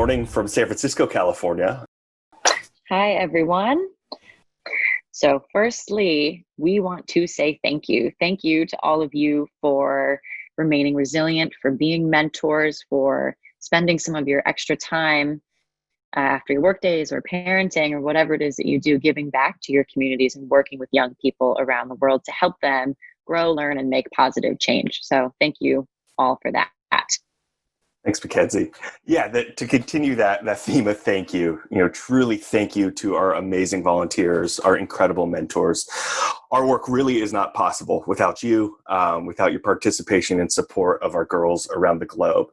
morning from San Francisco, California. Hi, everyone. So firstly, we want to say thank you. Thank you to all of you for remaining resilient, for being mentors, for spending some of your extra time after your work days or parenting or whatever it is that you do, giving back to your communities and working with young people around the world to help them grow, learn, and make positive change. So thank you all for that. Thanks, Mackenzie. Yeah, to continue that theme of thank you, truly thank you to our amazing volunteers, our incredible mentors. Our work really is not possible without you, without your participation and support of our girls around the globe.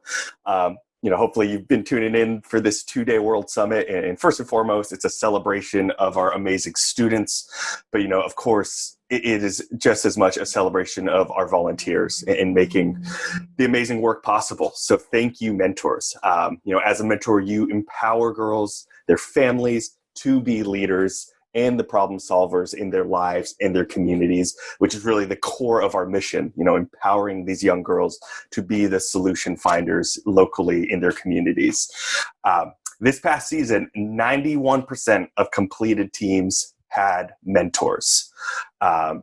Hopefully you've been tuning in for this 2-day World Summit. And first and foremost, it's a celebration of our amazing students. But, of course, it is just as much a celebration of our volunteers in making the amazing work possible. So thank you, mentors. As a mentor, you empower girls, their families to be leaders and the problem solvers in their lives and their communities, which is really the core of our mission, empowering these young girls to be the solution finders locally in their communities. This past season, 91% of completed teams had mentors.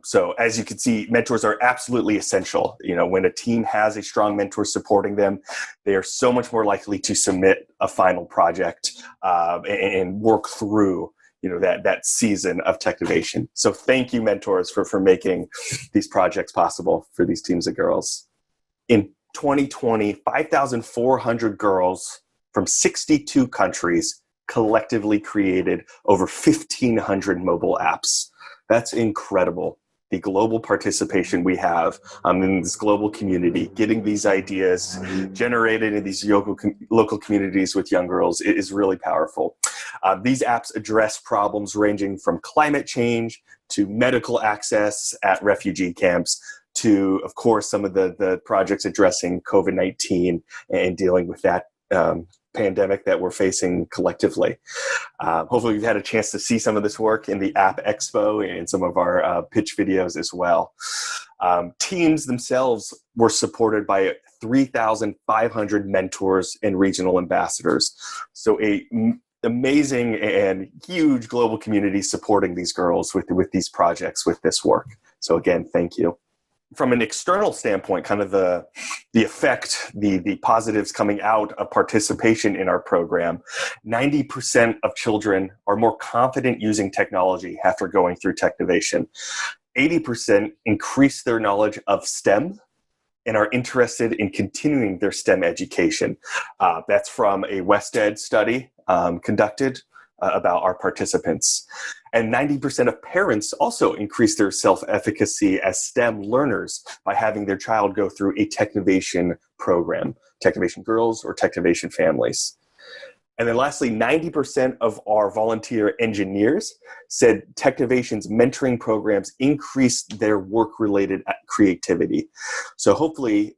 So as you can see, mentors are absolutely essential. When a team has a strong mentor supporting them, they are so much more likely to submit a final project and work through that season of Technovation. So thank you, mentors, for making these projects possible for these teams of girls. In 2020, 5,400 girls from 62 countries collectively created over 1,500 mobile apps. That's incredible. The global participation we have in this global community, getting these ideas generated in these local communities with young girls is really powerful. These apps address problems ranging from climate change to medical access at refugee camps to, of course, some of the projects addressing COVID-19 and dealing with that pandemic that we're facing collectively. Hopefully you've had a chance to see some of this work in the App Expo and some of our pitch videos as well. Teams themselves were supported by 3,500 mentors and regional ambassadors. So amazing and huge global community supporting these girls with these projects, with this work. So again, thank you. From an external standpoint, kind of the effect, the positives coming out of participation in our program, 90% of children are more confident using technology after going through Technovation. 80% increase their knowledge of STEM and are interested in continuing their STEM education. That's from a WestEd study conducted about our participants. And 90% of parents also increase their self-efficacy as STEM learners by having their child go through a Technovation program, Technovation Girls or Technovation Families. And then lastly, 90% of our volunteer engineers said Technovation's mentoring programs increased their work-related creativity. So hopefully,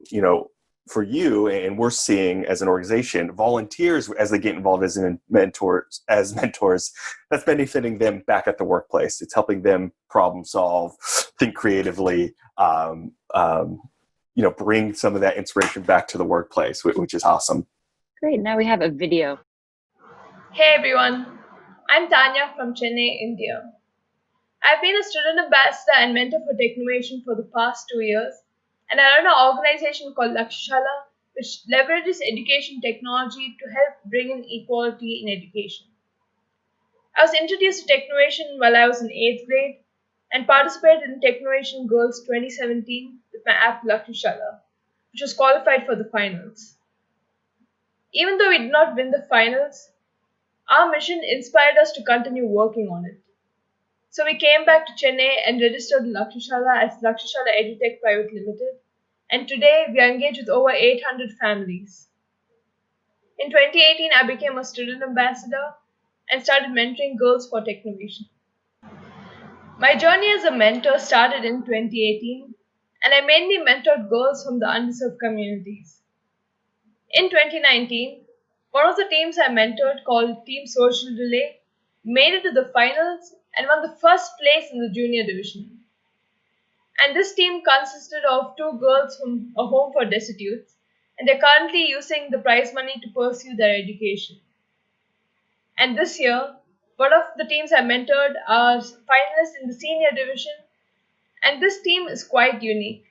for you, and we're seeing as an organization, volunteers, as they get involved as mentors, that's benefiting them back at the workplace. It's helping them problem solve, think creatively, bring some of that inspiration back to the workplace, which is awesome. Great. Now we have a video. Hey everyone, I'm Tanya from Chennai, India. I've been a student ambassador and mentor for Technovation for the past 2 years, and I run an organization called Lakshala, which leverages education technology to help bring in equality in education. I was introduced to Technovation while I was in 8th grade and participated in Technovation Girls 2017 with my app Lakshala, which was qualified for the finals. Even though we did not win the finals, our mission inspired us to continue working on it. So we came back to Chennai and registered Lakshala as Lakshala EduTech Private Limited, and today we are engaged with over 800 families. In 2018, I became a student ambassador and started mentoring girls for Technovation. My journey as a mentor started in 2018, and I mainly mentored girls from the underserved communities. In 2019, one of the teams I mentored, called Team Social Relay, made it to the finals and won the first place in the junior division. And this team consisted of 2 girls from a home for destitutes, and they're currently using the prize money to pursue their education. And this year, one of the teams I mentored are finalists in the senior division, and this team is quite unique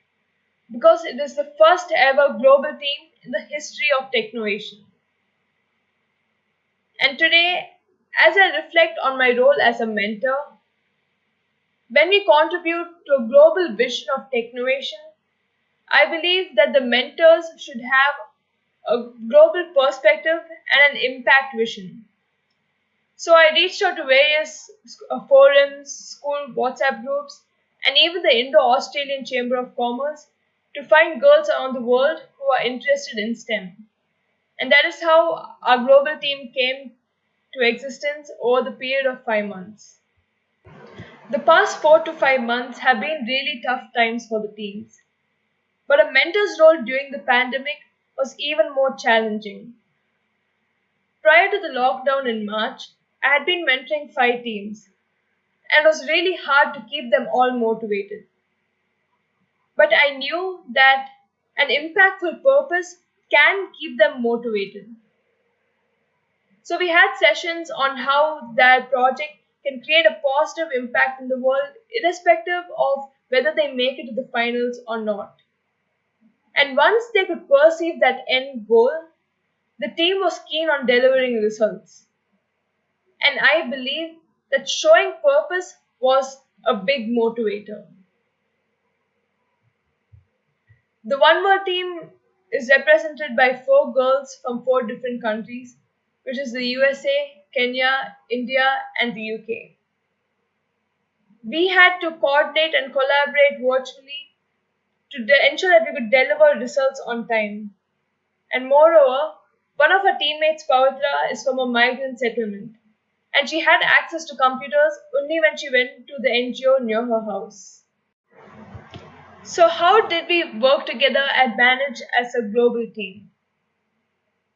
because it is the first ever global team in the history of Technovation. And today, as I reflect on my role as a mentor, when we contribute to a global vision of Technovation, I believe that the mentors should have a global perspective and an impact vision. So I reached out to various forums, school WhatsApp groups, and even the Indo-Australian Chamber of Commerce to find girls around the world who are interested in STEM. And that is how our global team came to existence over the period of 5 months. The past 4 to 5 months have been really tough times for the teams, but a mentor's role during the pandemic was even more challenging. Prior to the lockdown in March, I had been mentoring 5 teams, and it was really hard to keep them all motivated. But I knew that an impactful purpose can keep them motivated. So we had sessions on how that project can create a positive impact in the world, irrespective of whether they make it to the finals or not. And once they could perceive that end goal, the team was keen on delivering results. And I believe that showing purpose was a big motivator. The One More team is represented by 4 girls from 4 different countries, which is the USA, Kenya, India, and the UK. We had to coordinate and collaborate virtually to ensure that we could deliver results on time. And moreover, one of our teammates, Pavitra, is from a migrant settlement, and she had access to computers only when she went to the NGO near her house. So, how did we work together and manage as a global team?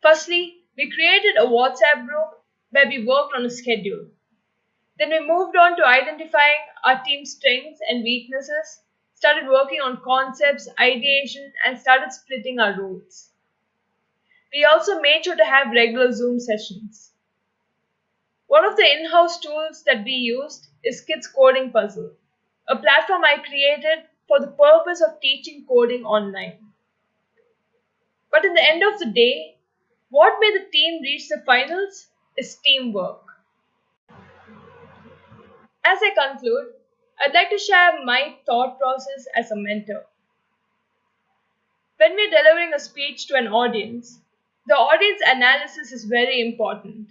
Firstly, we created a WhatsApp group where we worked on a schedule. Then we moved on to identifying our team's strengths and weaknesses, started working on concepts, ideation, and started splitting our roles. We also made sure to have regular Zoom sessions. One of the in-house tools that we used is Kids Coding Puzzle, a platform I created for the purpose of teaching coding online. But in the end of the day, what made the team reach the finals is teamwork. As I conclude, I'd like to share my thought process as a mentor. When we're delivering a speech to an audience, the audience analysis is very important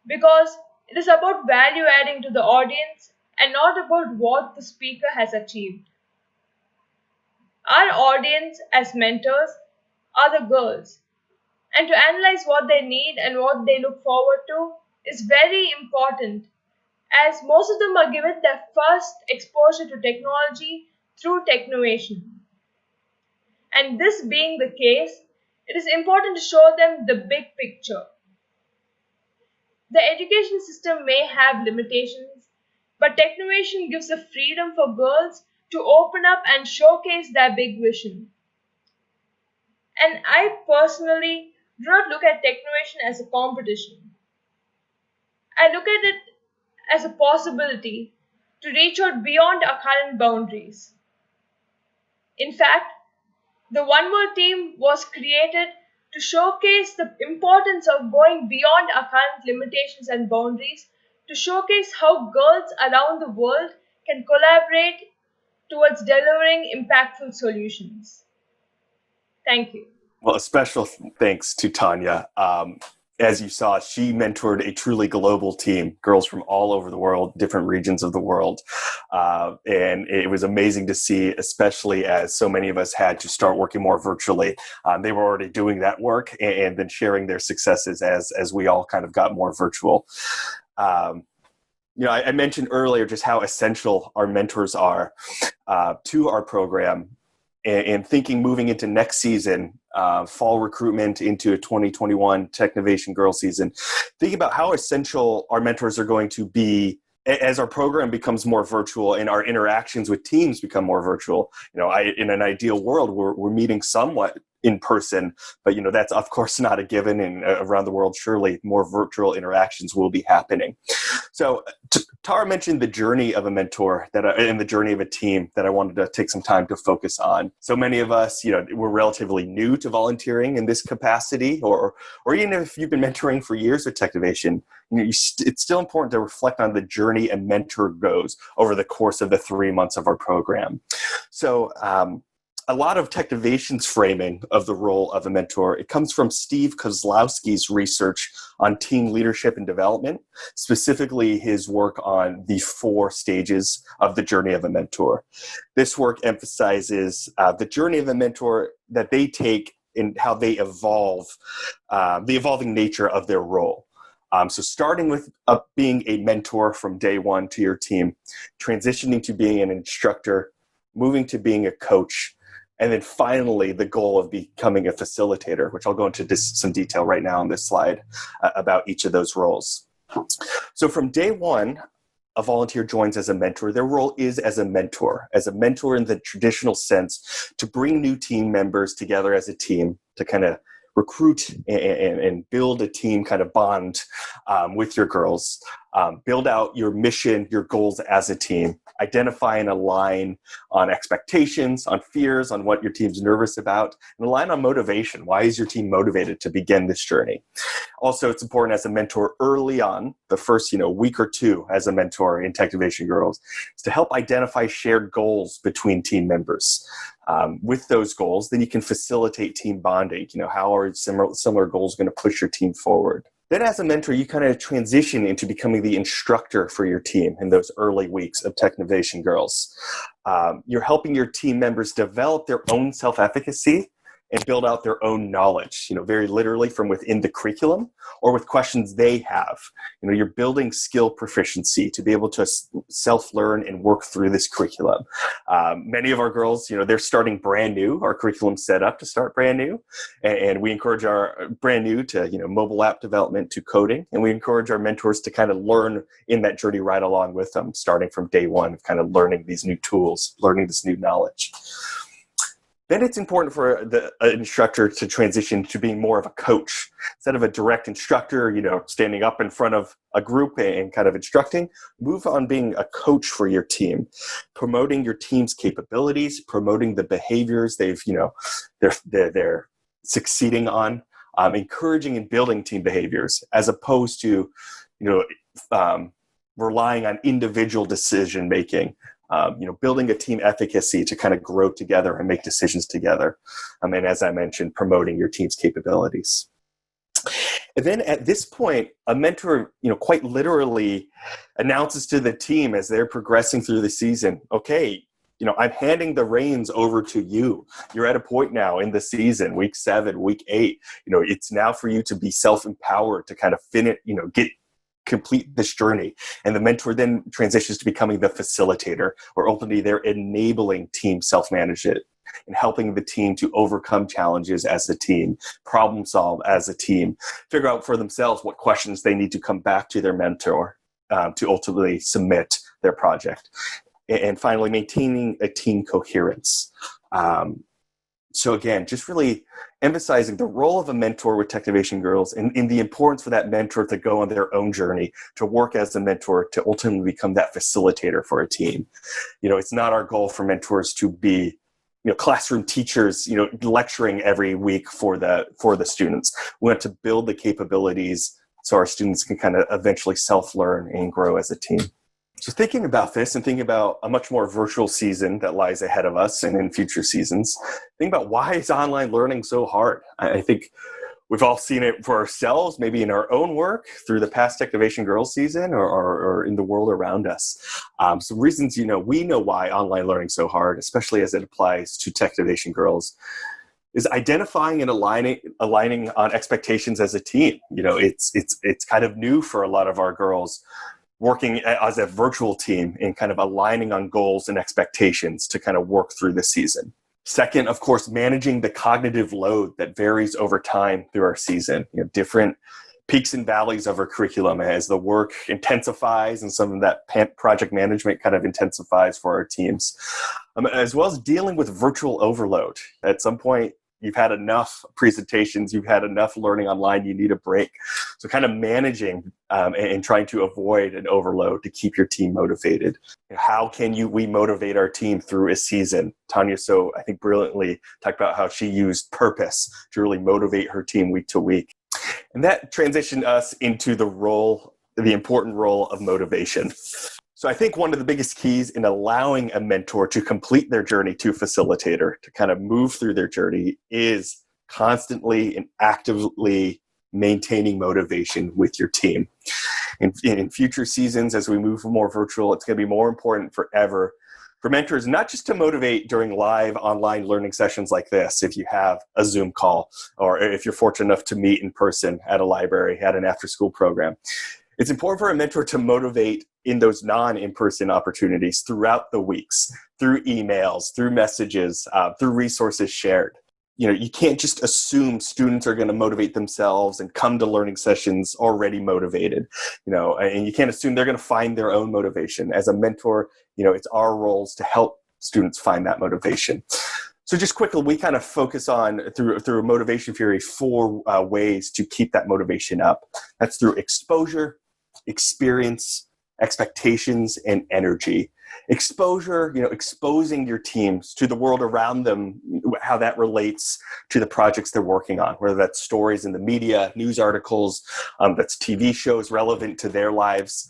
because it is about value adding to the audience and not about what the speaker has achieved. Our audience as mentors are the girls, and to analyze what they need and what they look forward to is very important as most of them are given their first exposure to technology through Technovation. And this being the case, it is important to show them the big picture. The education system may have limitations, but Technovation gives the freedom for girls to open up and showcase their big vision. And I personally do not look at Technovation as a competition. I look at it as a possibility to reach out beyond our current boundaries. In fact, the One More team was created to showcase the importance of going beyond our current limitations and boundaries, to showcase how girls around the world can collaborate towards delivering impactful solutions. Thank you. Well, a special thanks to Tanya. As you saw, she mentored a truly global team, girls from all over the world, different regions of the world. And it was amazing to see, especially as so many of us had to start working more virtually. They were already doing that work and then sharing their successes as we all kind of got more virtual. I mentioned earlier just how essential our mentors are to our program. And thinking moving into next season, fall recruitment into a 2021 Technovation Girl season, thinking about how essential our mentors are going to be as our program becomes more virtual and our interactions with teams become more virtual. In an ideal world, we're meeting somewhat in person, but that's of course not a given, and around the world surely more virtual interactions will be happening. So Tara mentioned the journey of a mentor and the journey of a team that I wanted to take some time to focus on. So many of us, we're relatively new to volunteering in this capacity, or even if you've been mentoring for years with Technovation, it's still important to reflect on the journey a mentor goes over the course of the 3 months of our program. So a lot of Technovation's framing of the role of a mentor, it comes from Steve Kozlowski's research on team leadership and development, specifically his work on the 4 stages of the journey of a mentor. This work emphasizes the journey of a mentor that they take and how they evolve, the evolving nature of their role. So starting with being a mentor from day one to your team, transitioning to being an instructor, moving to being a coach, and then finally the goal of becoming a facilitator, which I'll go into some detail right now on this slide about each of those roles. So from day one, a volunteer joins as a mentor. Their role is as a mentor in the traditional sense, to bring new team members together as a team to kind of recruit and build a team kind of bond with your girls, build out your mission, your goals as a team, identify and align on expectations, on fears, on what your team's nervous about, and align on motivation. Why is your team motivated to begin this journey? Also, it's important as a mentor early on, the first week or 2 as a mentor in Technovation Girls, is to help identify shared goals between team members. With those goals, then you can facilitate team bonding. How are similar goals going to push your team forward? Then as a mentor, you kind of transition into becoming the instructor for your team in those early weeks of Technovation Girls. You're helping your team members develop their own self-efficacy and build out their own knowledge, very literally from within the curriculum or with questions they have. You're building skill proficiency to be able to self-learn and work through this curriculum. Many of our girls, they're starting brand new. Our curriculum's set up to start brand new. And we encourage our brand new to, mobile app development to coding. And we encourage our mentors to kind of learn in that journey right along with them, starting from day one of kind of learning these new tools, learning this new knowledge. Then it's important for the instructor to transition to being more of a coach. Instead of a direct instructor, standing up in front of a group and kind of instructing, move on being a coach for your team, promoting your team's capabilities, promoting the behaviors they're succeeding on, encouraging and building team behaviors, as opposed to, relying on individual decision making. Building a team efficacy to kind of grow together and make decisions together. And as I mentioned, promoting your team's capabilities. And then at this point, a mentor, quite literally announces to the team as they're progressing through the season, okay, I'm handing the reins over to you. You're at a point now in the season, week 7, week 8, it's now for you to be self-empowered to kind of complete this journey. And the mentor then transitions to becoming the facilitator, or ultimately they're enabling team self-management and helping the team to overcome challenges as a team, problem solve as a team, figure out for themselves what questions they need to come back to their mentor to ultimately submit their project. And finally, maintaining a team coherence. So again, just really emphasizing the role of a mentor with Technovation Girls and the importance for that mentor to go on their own journey, to work as a mentor, to ultimately become that facilitator for a team. It's not our goal for mentors to be, classroom teachers, lecturing every week for the students. We want to build the capabilities so our students can kind of eventually self-learn and grow as a team. So thinking about this and thinking about a much more virtual season that lies ahead of us and in future seasons, think about why is online learning so hard? I think we've all seen it for ourselves, maybe in our own work through the past Technovation Girls season or in the world around us. Some reasons, we know why online learning is so hard, especially as it applies to Technovation Girls, is identifying and aligning on expectations as a team. It's kind of new for a lot of our girls, working as a virtual team and kind of aligning on goals and expectations to kind of work through the season. Second, of course, managing the cognitive load that varies over time through our season. Different peaks and valleys of our curriculum as the work intensifies and some of that project management kind of intensifies for our teams, as well as dealing with virtual overload. At some point, You've had enough presentations, you've had enough learning online, you need a break. So kind of managing and trying to avoid an overload to keep your team motivated. How can we motivate our team through a season? Tanya, so I think brilliantly talked about how she used purpose to really motivate her team week to week. And that transitioned us into the important role of motivation. So I think one of the biggest keys in allowing a mentor to complete their journey to facilitator, to kind of move through their journey, is constantly and actively maintaining motivation with your team. In future seasons, as we move more virtual, it's going to be more important forever for mentors, not just to motivate during live online learning sessions like this, if you have a Zoom call, or if you're fortunate enough to meet in person at a library, at an after-school program. It's important for a mentor to motivate in those non-in-person opportunities throughout the weeks, through emails, through messages, through resources shared. You can't just assume students are going to motivate themselves and come to learning sessions already motivated, and you can't assume they're going to find their own motivation. As a mentor, it's our roles to help students find that motivation. So just quickly, we kind of focus on, through motivation theory, 4 ways to keep that motivation up. That's through exposure, experience, expectations, and energy. Exposure, exposing your teams to the world around them, how that relates to the projects they're working on, whether that's stories in the media, news articles, that's TV shows relevant to their lives,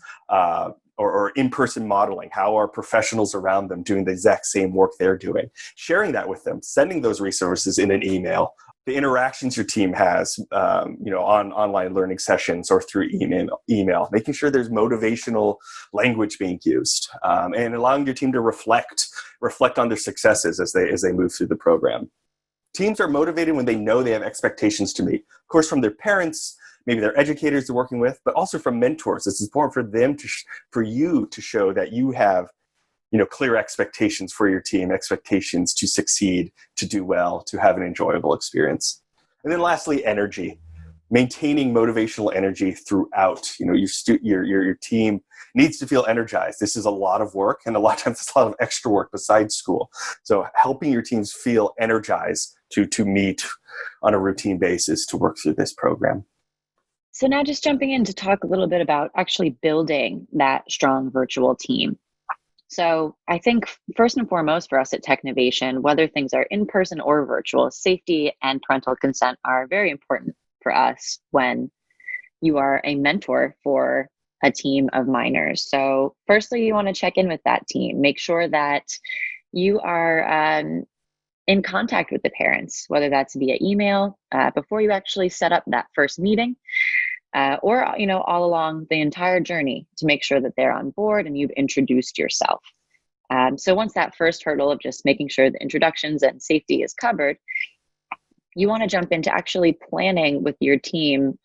or in-person modeling. How are professionals around them doing the exact same work they're doing? Sharing that with them, sending those resources in an email. The interactions your team has, on online learning sessions or through email, making sure there's motivational language being used, and allowing your team to reflect on their successes as they move through the program. Teams are motivated when they know they have expectations to meet, of course, from their parents, maybe their educators they're working with, but also from mentors. It's important for them for you to show that you have clear expectations for your team, expectations to succeed, to do well, to have an enjoyable experience. And then lastly, energy. Maintaining motivational energy throughout. Your team needs to feel energized. This is a lot of work, and a lot of times it's a lot of extra work besides school. So helping your teams feel energized to meet on a routine basis to work through this program. So now just jumping in to talk a little bit about actually building that strong virtual team. So I think first and foremost for us at Technovation, whether things are in person or virtual, safety and parental consent are very important for us when you are a mentor for a team of minors. So firstly, you want to check in with that team. Make sure that you are in contact with the parents, whether that's via email, before you actually set up that first meeting. Or all along the entire journey, to make sure that they're on board and you've introduced yourself. So once that first hurdle of just making sure the introductions and safety is covered, you want to jump into actually planning with your team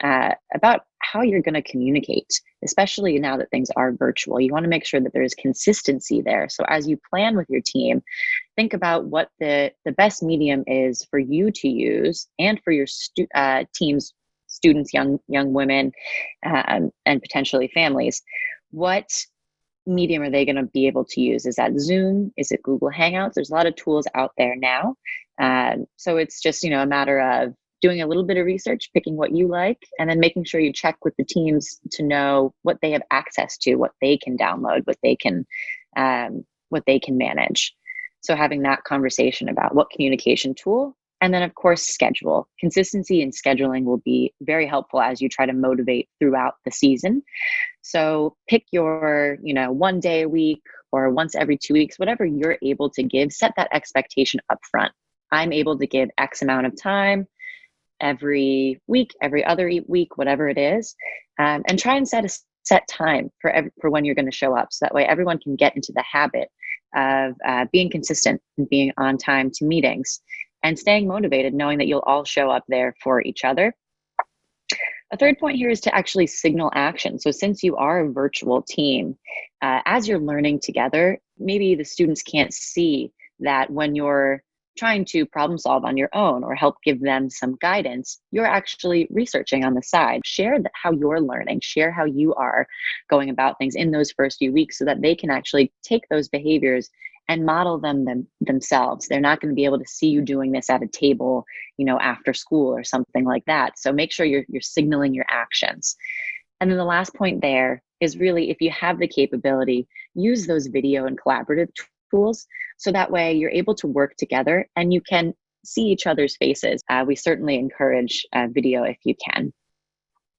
about how you're going to communicate, especially now that things are virtual. You want to make sure that there's consistency there. So as you plan with your team, think about what the best medium is for you to use and for your team's students, young women, and potentially families. What medium are they going to be able to use? Is that Zoom? Is it Google Hangouts? There's a lot of tools out there now. So it's just, a matter of doing a little bit of research, picking what you like, and then making sure you check with the teams to know what they have access to, what they can download, what they can manage. So having that conversation about what communication tool. And then, of course, schedule. Consistency in scheduling will be very helpful as you try to motivate throughout the season. So pick your, 1 day a week or once every 2 weeks, whatever you're able to give, set that expectation up front. I'm able to give X amount of time every week, every other week, whatever it is, and try and set time for when you're going to show up. So that way everyone can get into the habit of being consistent and being on time to meetings. And staying motivated, knowing that you'll all show up there for each other. A third point here is to actually signal action. So since you are a virtual team, as you're learning together, maybe the students can't see that when you're trying to problem solve on your own or help give them some guidance, you're actually researching on the side. Share how you're learning, share how you are going about things in those first few weeks so that they can actually take those behaviors and model them themselves. They're not going to be able to see you doing this at a table, after school or something like that. So make sure you're signaling your actions. And then the last point there is really, if you have the capability, use those video and collaborative tools. So that way you're able to work together and you can see each other's faces. We certainly encourage video if you can.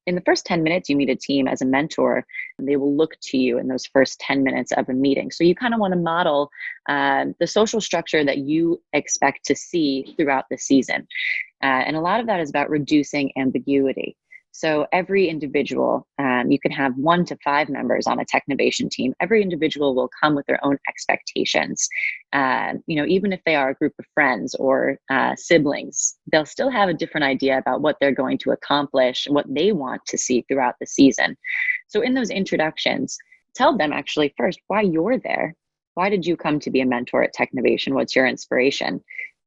In the first 10 minutes, you meet a team as a mentor, and they will look to you in those first 10 minutes of a meeting. So you kind of want to model the social structure that you expect to see throughout the season. And a lot of that is about reducing ambiguity. So every individual, you can have 1 to 5 members on a Technovation team. Every individual will come with their own expectations. Even if they are a group of friends or siblings, they'll still have a different idea about what they're going to accomplish, what they want to see throughout the season. So in those introductions, tell them actually first why you're there. Why did you come to be a mentor at Technovation? What's your inspiration?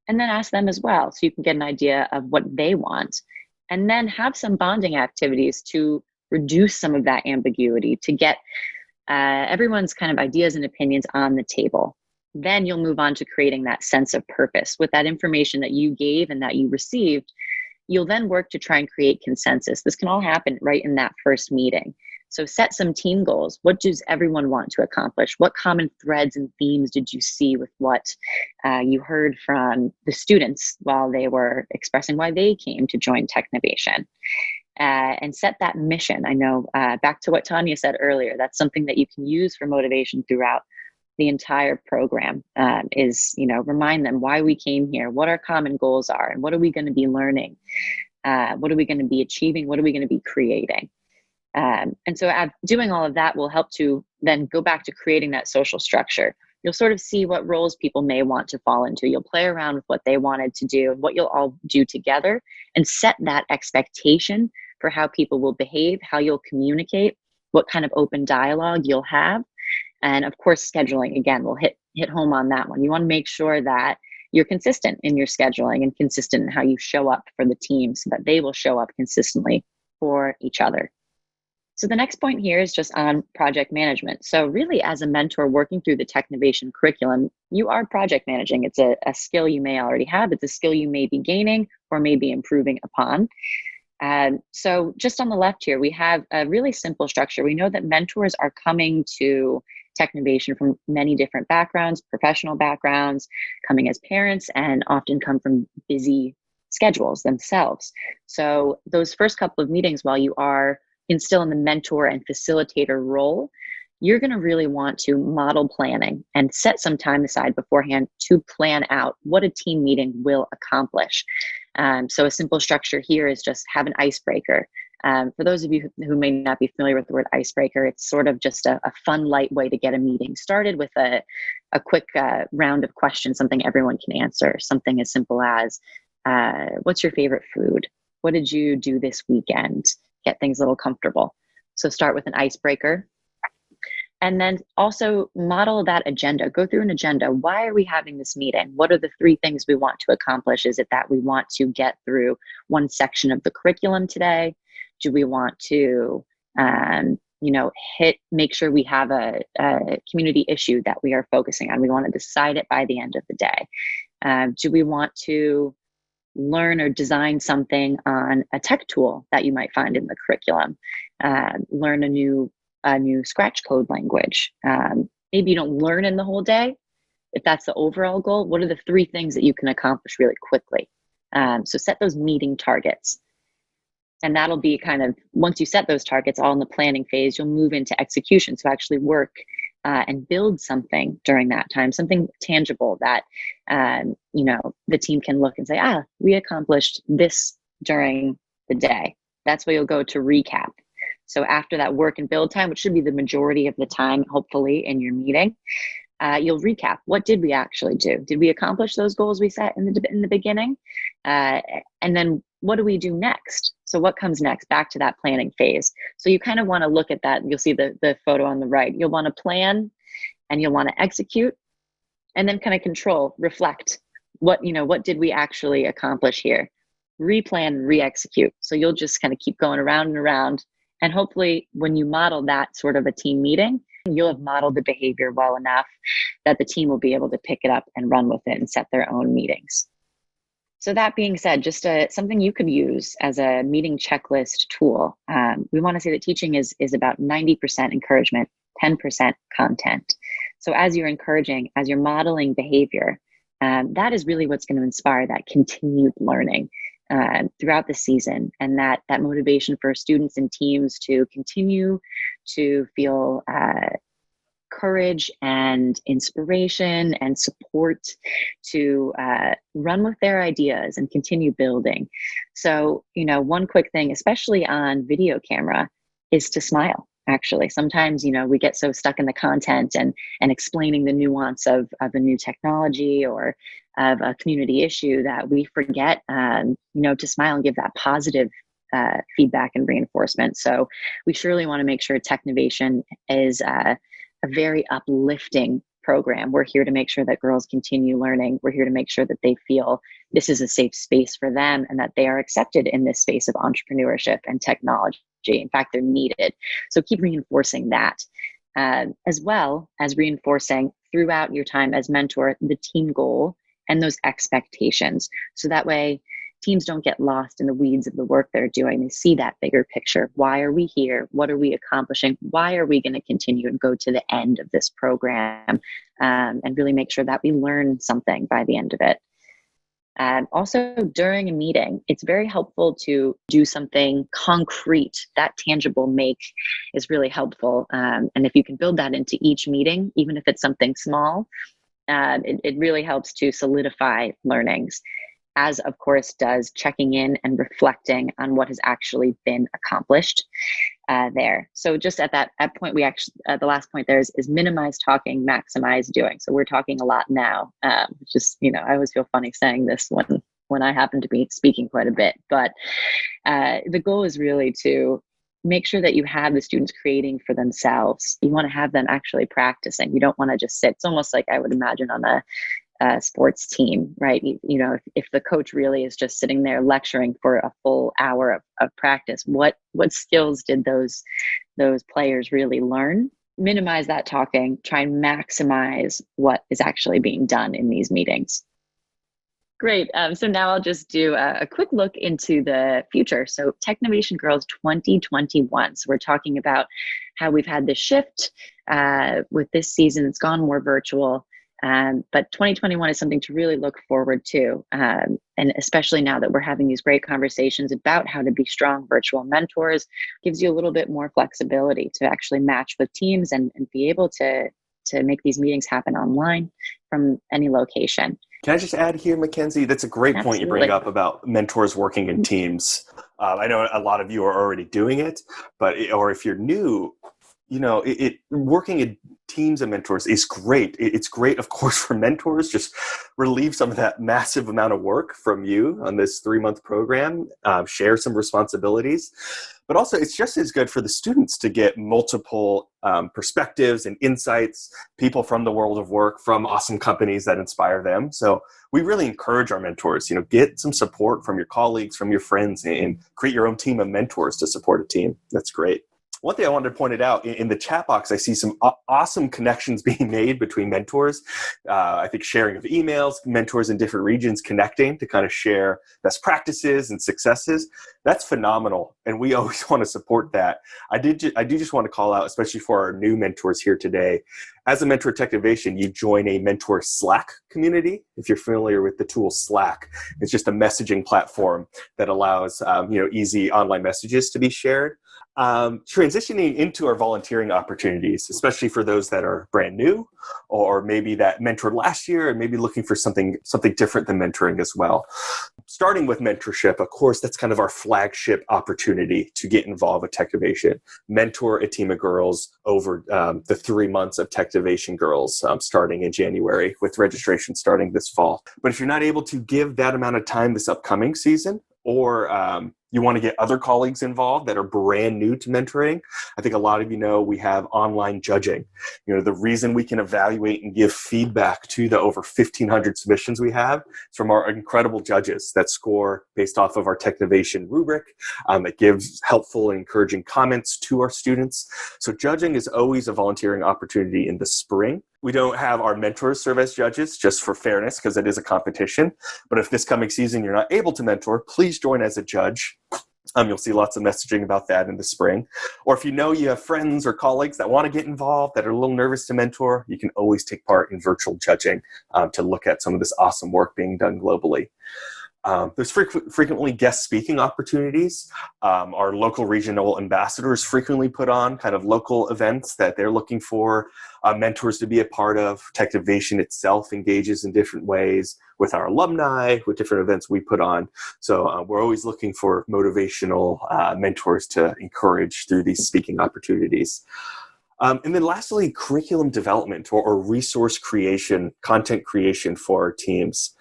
And then ask them as well, so you can get an idea of what they want. And then have some bonding activities to reduce some of that ambiguity, to get everyone's kind of ideas and opinions on the table. Then you'll move on to creating that sense of purpose. With that information that you gave and that you received, you'll then work to try and create consensus. This can all happen right in that first meeting. So set some team goals. What does everyone want to accomplish? What common threads and themes did you see with what you heard from the students while they were expressing why they came to join Technovation? And set that mission. I know back to what Tanya said earlier, that's something that you can use for motivation throughout the entire program, is, remind them why we came here, what our common goals are, and what are we going to be learning? What are we going to be achieving? What are we going to be creating? And so doing all of that will help to then go back to creating that social structure. You'll sort of see what roles people may want to fall into. You'll play around with what they wanted to do and what you'll all do together, and set that expectation for how people will behave, how you'll communicate, what kind of open dialogue you'll have. And of course, scheduling, again, will hit home on that one. You want to make sure that you're consistent in your scheduling and consistent in how you show up for the team, so that they will show up consistently for each other. So the next point here is just on project management. So really, as a mentor working through the Technovation curriculum, you are project managing. It's a skill you may already have. It's a skill you may be gaining or may be improving upon. So just on the left here, we have a really simple structure. We know that mentors are coming to Technovation from many different backgrounds, professional backgrounds, coming as parents, and often come from busy schedules themselves. So those first couple of meetings, while you are still in the mentor and facilitator role, you're going to really want to model planning and set some time aside beforehand to plan out what a team meeting will accomplish. So a simple structure here is just have an icebreaker. For those of you who may not be familiar with the word icebreaker, it's sort of just a fun, light way to get a meeting started with a quick round of questions, something everyone can answer. Something as simple as, what's your favorite food? What did you do this weekend? Get things a little comfortable. So start with an icebreaker. And then also model that agenda. Go through an agenda. Why are we having this meeting? What are the 3 things we want to accomplish? Is it that we want to get through one section of the curriculum today? Do we want to, make sure we have a community issue that we are focusing on? We want to decide it by the end of the day. Do we want to learn or design something on a tech tool that you might find in the curriculum? Learn a new Scratch code language. Maybe you don't learn in the whole day. If that's the overall goal, what are the 3 things that you can accomplish really quickly? So set those meeting targets. And that'll be kind of, once you set those targets all in the planning phase, you'll move into execution. So actually work and build something during that time, something tangible that, the team can look and say, we accomplished this during the day. That's where you'll go to recap. So after that work and build time, which should be the majority of the time, hopefully, in your meeting, you'll recap. What did we actually do? Did we accomplish those goals we set in the beginning? And then what do we do next? So what comes next? Back to that planning phase. So you kind of want to look at that. You'll see the photo on the right. You'll want to plan and you'll want to execute, and then kind of control, reflect. What did we actually accomplish here? Replan, re-execute. So you'll just kind of keep going around and around. And hopefully when you model that sort of a team meeting, you'll have modeled the behavior well enough that the team will be able to pick it up and run with it and set their own meetings. So that being said, just something you could use as a meeting checklist tool. We want to say that teaching is about 90% encouragement, 10% content. So as you're encouraging, as you're modeling behavior, that is really what's going to inspire that continued learning throughout the season, and that motivation for students and teams to continue to feel courage and inspiration and support to run with their ideas and continue building. So, one quick thing, especially on video camera, is to smile. Actually, sometimes, we get so stuck in the content and explaining the nuance of a new technology or of a community issue that we forget, to smile and give that positive feedback and reinforcement. So we surely want to make sure Technovation is a very uplifting program. We're here to make sure that girls continue learning. We're here to make sure that they feel this is a safe space for them and that they are accepted in this space of entrepreneurship and technology. In fact, they're needed. So keep reinforcing that, as well as reinforcing throughout your time as mentor, the team goal and those expectations. So that way teams don't get lost in the weeds of the work they're doing. They see that bigger picture. Why are we here? What are we accomplishing? Why are we going to continue and go to the end of this program, and really make sure that we learn something by the end of it? Also, during a meeting, it's very helpful to do something concrete. That tangible make is really helpful. And if you can build that into each meeting, even if it's something small, it really helps to solidify learnings, as of course does checking in and reflecting on what has actually been accomplished there. So just at that point, we actually, the last point there is minimize talking, maximize doing. So we're talking a lot now, which is, I always feel funny saying this when I happen to be speaking quite a bit, but the goal is really to make sure that you have the students creating for themselves. You want to have them actually practicing. You don't want to just sit. It's almost like I would imagine on a sports team, right? If the coach really is just sitting there lecturing for a full hour of practice, what skills did those players really learn? Minimize that talking, try and maximize what is actually being done in these meetings. Great. So now I'll just do a quick look into the future. So Technovation Girls 2021. So we're talking about how we've had this shift with this season. It's gone more virtual. But 2021 is something to really look forward to. And especially now that we're having these great conversations about how to be strong virtual mentors, gives you a little bit more flexibility to actually match with teams and be able to make these meetings happen online from any location. Can I just add here, Mackenzie? That's a great point you bring up about mentors working in teams. I know a lot of you are already doing it, or if you're new, working in teams of mentors is great. It's great, of course, for mentors. Just relieve some of that massive amount of work from you on this 3-month program, share some responsibilities. But also, it's just as good for the students to get multiple perspectives and insights, people from the world of work, from awesome companies that inspire them. So we really encourage our mentors, get some support from your colleagues, from your friends, and create your own team of mentors to support a team. That's great. One thing I wanted to point it out, in the chat box, I see some awesome connections being made between mentors. I think sharing of emails, mentors in different regions connecting to kind of share best practices and successes. That's phenomenal, and we always want to support that. I do just want to call out, especially for our new mentors here today. As a mentor at Technovation, you join a mentor Slack community. If you're familiar with the tool Slack, it's just a messaging platform that allows easy online messages to be shared. Transitioning into our volunteering opportunities, especially for those that are brand new, or maybe that mentored last year and maybe looking for something different than mentoring as well. Starting with mentorship, of course, that's kind of our flagship opportunity to get involved with Technovation. Mentor a team of girls over the 3 months of Technovation Girls starting in January, with registration starting this fall. But if you're not able to give that amount of time this upcoming season, or you want to get other colleagues involved that are brand new to mentoring, I think a lot of you know we have online judging. The reason we can evaluate and give feedback to the over 1,500 submissions we have is from our incredible judges that score based off of our Technovation rubric. It gives helpful and encouraging comments to our students. So judging is always a volunteering opportunity in the spring. We don't have our mentors serve as judges, just for fairness, because it is a competition. But if this coming season you're not able to mentor, please join as a judge. You'll see lots of messaging about that in the spring. Or if you know you have friends or colleagues that want to get involved, that are a little nervous to mentor, you can always take part in virtual judging to look at some of this awesome work being done globally. There's frequently guest speaking opportunities. Our local regional ambassadors frequently put on kind of local events that they're looking for mentors to be a part of. Technovation itself engages in different ways with our alumni, with different events we put on. So we're always looking for motivational mentors to encourage through these speaking opportunities. And then lastly, curriculum development or resource creation, content creation for our teams.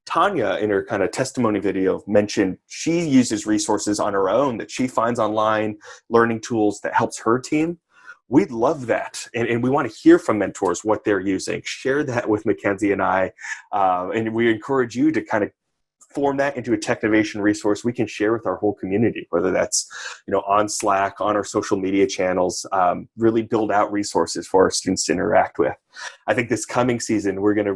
Tanya, in her kind of testimony video, mentioned she uses resources on her own that she finds online, learning tools that helps her team. We'd love that. And we want to hear from mentors what they're using. Share that with Mackenzie and I. And we encourage you to kind of form that into a Technovation resource we can share with our whole community, whether that's on Slack, on our social media channels, really build out resources for our students to interact with. I think this coming season, we're going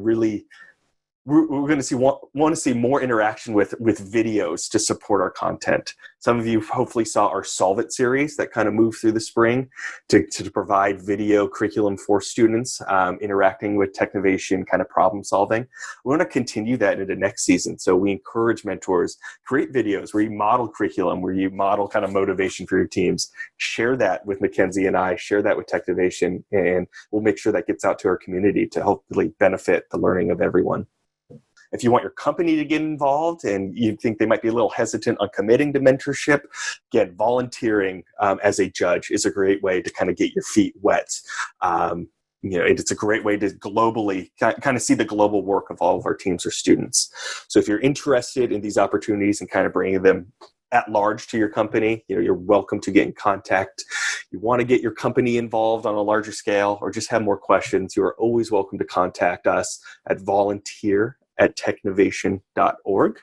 to see more interaction with videos to support our content. Some of you hopefully saw our Solve It series that kind of moved through the spring to provide video curriculum for students interacting with Technovation kind of problem solving. We want to continue that into next season. So we encourage mentors, create videos where you model curriculum, where you model kind of motivation for your teams. Share that with Mackenzie and I, share that with Technovation, and we'll make sure that gets out to our community to hopefully benefit the learning of everyone. If you want your company to get involved and you think they might be a little hesitant on committing to mentorship, again, volunteering as a judge is a great way to kind of get your feet wet. It's a great way to globally kind of see the global work of all of our teams or students. So if you're interested in these opportunities and kind of bringing them at large to your company, you're welcome to get in contact. You want to get your company involved on a larger scale or just have more questions, you are always welcome to contact us at volunteer@technovation.org.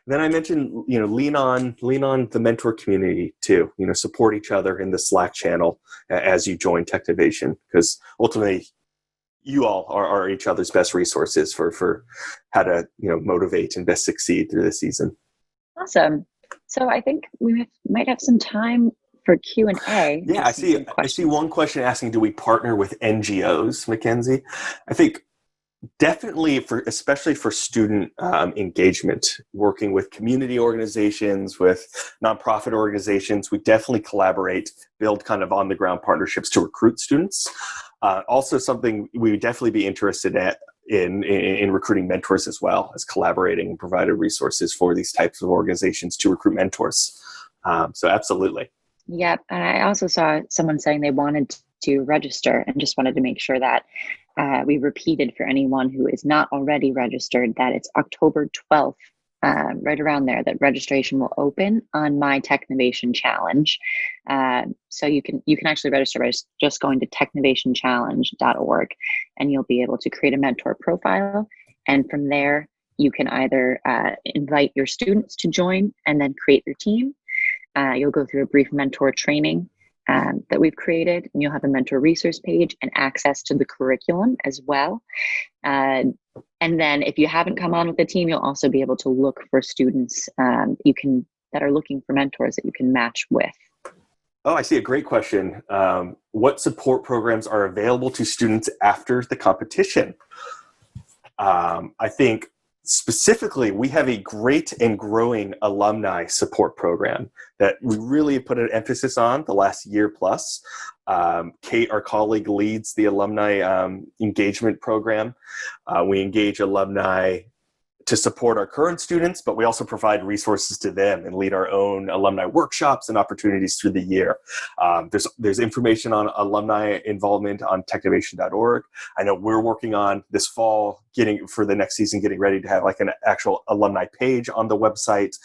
Then I mentioned, lean on the mentor community too. Support each other in the Slack channel as you join Technovation, because ultimately you all are each other's best resources for how to motivate and best succeed through the season. Awesome. So I think we might have some time for Q&A. Yeah, I see one question asking, do we partner with NGOs, Mackenzie? I think definitely, especially for student engagement, working with community organizations, with nonprofit organizations, we definitely collaborate, build kind of on-the-ground partnerships to recruit students. Also something we would definitely be interested in recruiting mentors as well, as collaborating and providing resources for these types of organizations to recruit mentors. So absolutely. Yep. And I also saw someone saying they wanted to register and just wanted to make sure that we repeated for anyone who is not already registered that it's October 12th, right around there, that registration will open on my Technovation Challenge. So you can actually register by just going to technovationchallenge.org, and you'll be able to create a mentor profile. And from there, you can either invite your students to join and then create your team. You'll go through a brief mentor training that we've created, and you'll have a mentor resource page and access to the curriculum as well. And then if you haven't come on with the team, you'll also be able to look for students that are looking for mentors that you can match with. Oh, I see a great question. What support programs are available to students after the competition? I think specifically, we have a great and growing alumni support program that we really put an emphasis on the last year plus. Kate, our colleague, leads the alumni engagement program. We engage alumni to support our current students, but we also provide resources to them and lead our own alumni workshops and opportunities through the year. There's information on alumni involvement on technovation.org. I know we're working on this fall, for the next season, getting ready to have like an actual alumni page on the website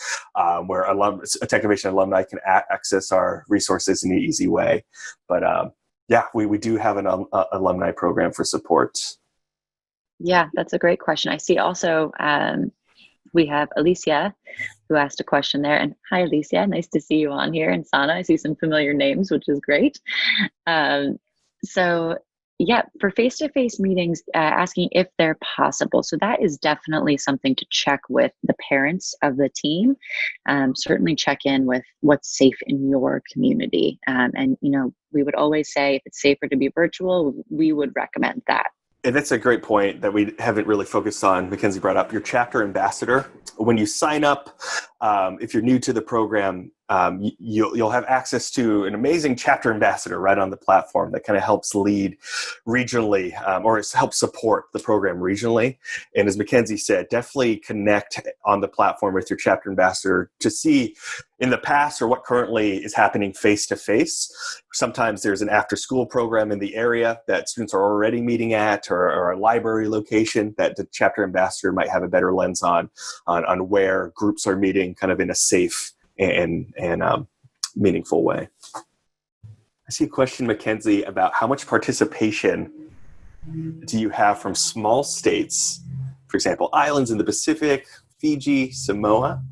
where Technovation alumni can access our resources in an easy way. But we do have an alumni program for support. Yeah, that's a great question. I see also we have Alicia who asked a question there. And hi, Alicia. Nice to see you on here. And Sana, I see some familiar names, which is great. For face-to-face meetings, asking if they're possible. So that is definitely something to check with the parents of the team. Certainly check in with what's safe in your community. And, we would always say if it's safer to be virtual, we would recommend that. And that's a great point that we haven't really focused on. Mackenzie brought up your chapter ambassador. When you sign up, if you're new to the program, you'll have access to an amazing chapter ambassador right on the platform that kind of helps lead regionally or helps support the program regionally. And as Mackenzie said, definitely connect on the platform with your chapter ambassador to see in the past or what currently is happening face to face. Sometimes there's an after school program in the area that students are already meeting at or a library location that the chapter ambassador might have a better lens on where groups are meeting kind of in a safe and meaningful way. I see a question, Mackenzie, about how much participation do you have from small states, for example, islands in the Pacific, Fiji, Samoa?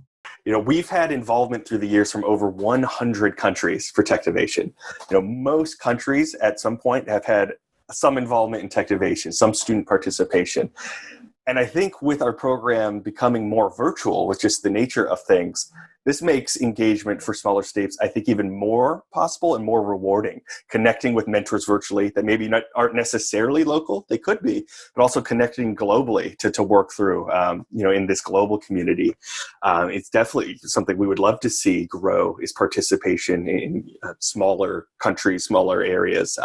We've had involvement through the years from over 100 countries for Technovation. Most countries at some point have had some involvement in Technovation, some student participation. And I think with our program becoming more virtual with just the nature of things, this makes engagement for smaller states, I think, even more possible and more rewarding. Connecting with mentors virtually that maybe aren't necessarily local, they could be, but also connecting globally to work through, in this global community. It's definitely something we would love to see grow is participation in smaller countries, smaller areas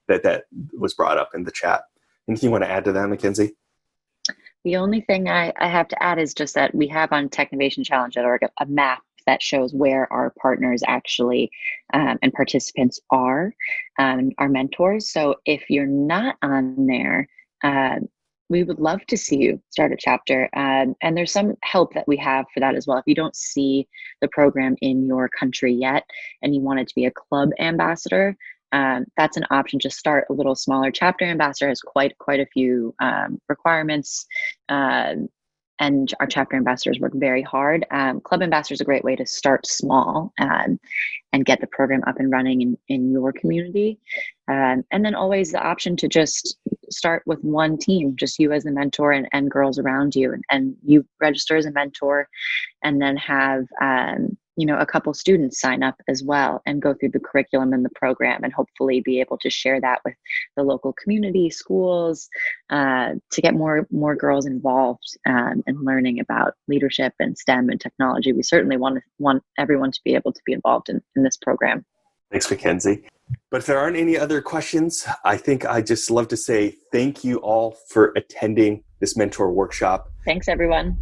that was brought up in the chat. Anything you want to add to that, Mackenzie? The only thing I have to add is just that we have on technovationchallenge.org a map that shows where our partners actually and participants are, our mentors. So if you're not on there, we would love to see you start a chapter. And there's some help that we have for that as well. If you don't see the program in your country yet and you want it to be a club ambassador, that's an option. Just start a little smaller. Chapter ambassador has quite a few requirements, and our chapter ambassadors work very hard. Club ambassador is a great way to start small and get the program up and running in your community. And then always the option to just start with one team, just you as the mentor and girls around you, and you register as a mentor, and then have a couple students sign up as well and go through the curriculum and the program, and hopefully be able to share that with the local community, schools, to get more girls involved and learning about leadership and STEM and technology. We certainly want everyone to be able to be involved in this program. Thanks, Mackenzie. But if there aren't any other questions, I think I'd just love to say thank you all for attending this mentor workshop. Thanks, everyone.